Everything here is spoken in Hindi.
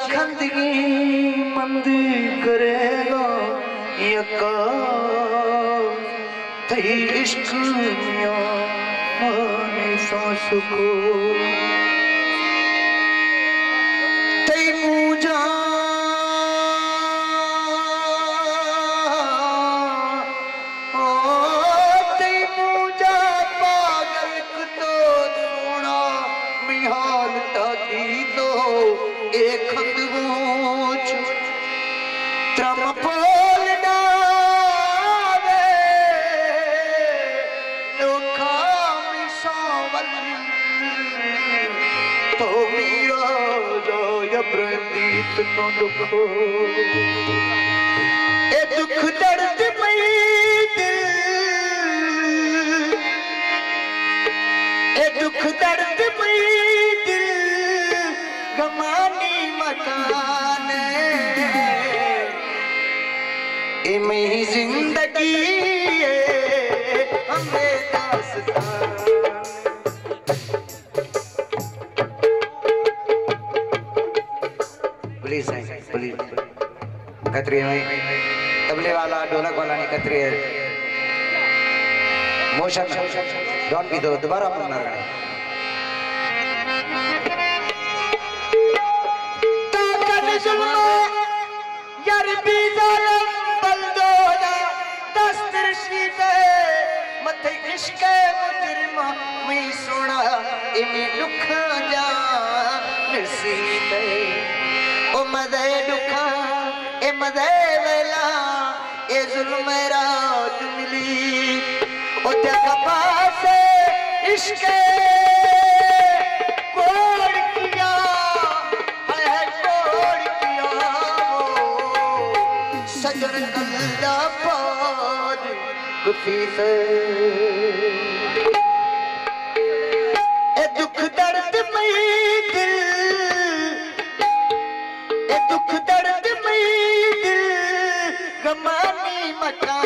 खंदगी मंद करेगा यका थई इश्क माने सांस को थई मुझा पागल तो सोना मिहाल तादी तो एक खंदगोच त्रम पोल डावे लोखा मिसावल तो मीरा जाय प्रतीत तो दुखो ए दुख दर्द मई दिल ए दुख दर्द मई दिल गमानी मकान इमें जिंदगी हमें दास्तान प्लीज प्लीज कतरी में तबले वाला ढोलक वाला नहीं कतरी है मोशन डॉन भी दो दोबारा अपना गाने यार बीजारम बलदोला दस्तर शीते मथे इश्क मुजरिमा मैं सुना इमी दुखा जा नसीबे ओ मदे दुखा ए मदे वेला ए जुल्म रात मिली ओ ते कपासे इश्क सजन कल्ला पाद कुफी से ए दुख दर्द मई दिल ए दुख दर्द मई दिल गमानी मका